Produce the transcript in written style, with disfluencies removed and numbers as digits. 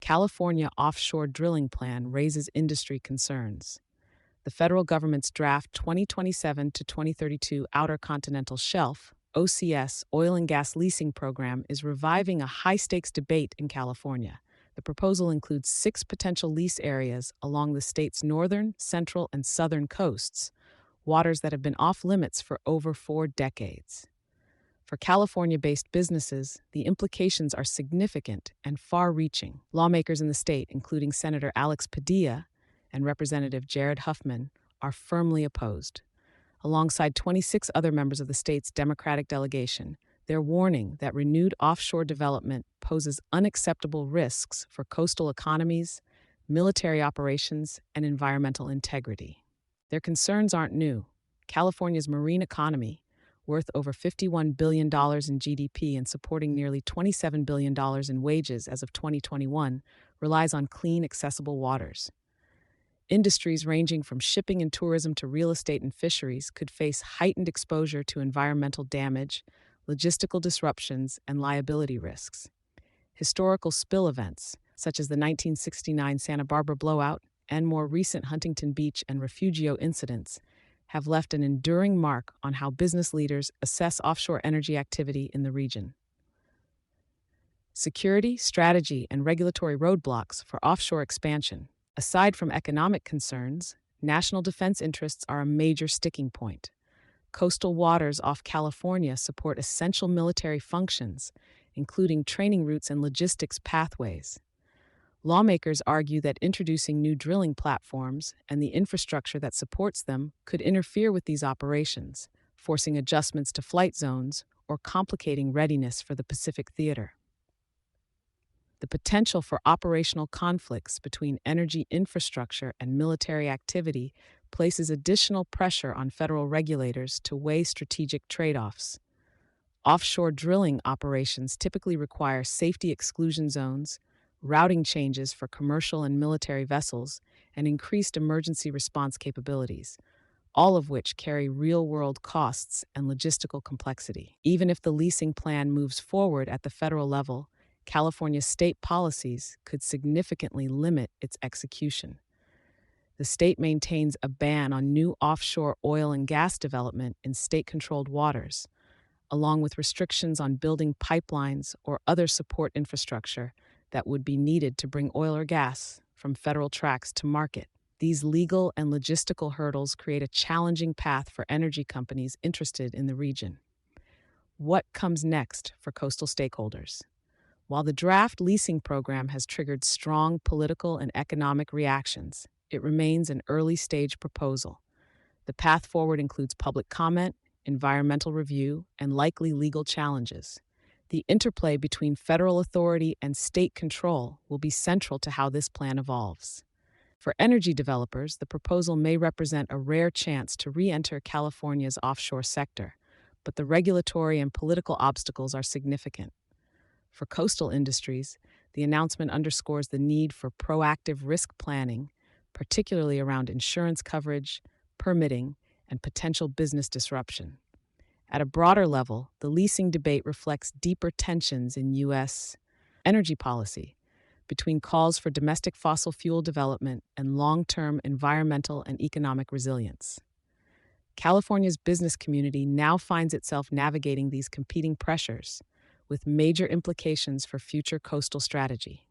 California offshore drilling plan raises industry concerns. The federal government's draft 2027 to 2032 Outer Continental Shelf (OCS) oil and gas leasing program is reviving a high-stakes debate in California. The proposal includes 6 potential lease areas along the state's northern, central, and southern coasts, waters that have been off-limits for over 4 decades. For California-based businesses, the implications are significant and far-reaching. Lawmakers in the state, including Senator Alex Padilla and Representative Jared Huffman, are firmly opposed. Alongside 26 other members of the state's Democratic delegation, they're warning that renewed offshore development poses unacceptable risks for coastal economies, military operations, and environmental integrity. Their concerns aren't new. California's marine economy, worth over $51 billion in GDP and supporting nearly $27 billion in wages as of 2021, relies on clean, accessible waters. Industries ranging from shipping and tourism to real estate and fisheries could face heightened exposure to environmental damage, logistical disruptions, and liability risks. Historical spill events, such as the 1969 Santa Barbara blowout and more recent Huntington Beach and Refugio incidents, have left an enduring mark on how business leaders assess offshore energy activity in the region. Security, strategy, and regulatory roadblocks for offshore expansion. Aside from economic concerns, national defense interests are a major sticking point. Coastal waters off California support essential military functions, including training routes and logistics pathways. Lawmakers argue that introducing new drilling platforms and the infrastructure that supports them could interfere with these operations, forcing adjustments to flight zones or complicating readiness for the Pacific Theater. The potential for operational conflicts between energy infrastructure and military activity places additional pressure on federal regulators to weigh strategic trade-offs. Offshore drilling operations typically require safety exclusion zones, routing changes for commercial and military vessels, and increased emergency response capabilities, all of which carry real-world costs and logistical complexity. Even if the leasing plan moves forward at the federal level, California's state policies could significantly limit its execution. The state maintains a ban on new offshore oil and gas development in state-controlled waters, along with restrictions on building pipelines or other support infrastructure that would be needed to bring oil or gas from federal tracts to market. These legal and logistical hurdles create a challenging path for energy companies interested in the region. What comes next for coastal stakeholders? While the draft leasing program has triggered strong political and economic reactions, it remains an early-stage proposal. The path forward includes public comment, environmental review, and likely legal challenges. The interplay between federal authority and state control will be central to how this plan evolves. For energy developers, the proposal may represent a rare chance to re-enter California's offshore sector, but the regulatory and political obstacles are significant. For coastal industries, the announcement underscores the need for proactive risk planning, particularly around insurance coverage, permitting, and potential business disruption. At a broader level, the leasing debate reflects deeper tensions in U.S. energy policy, between calls for domestic fossil fuel development and long-term environmental and economic resilience. California's business community now finds itself navigating these competing pressures, with major implications for future coastal strategy.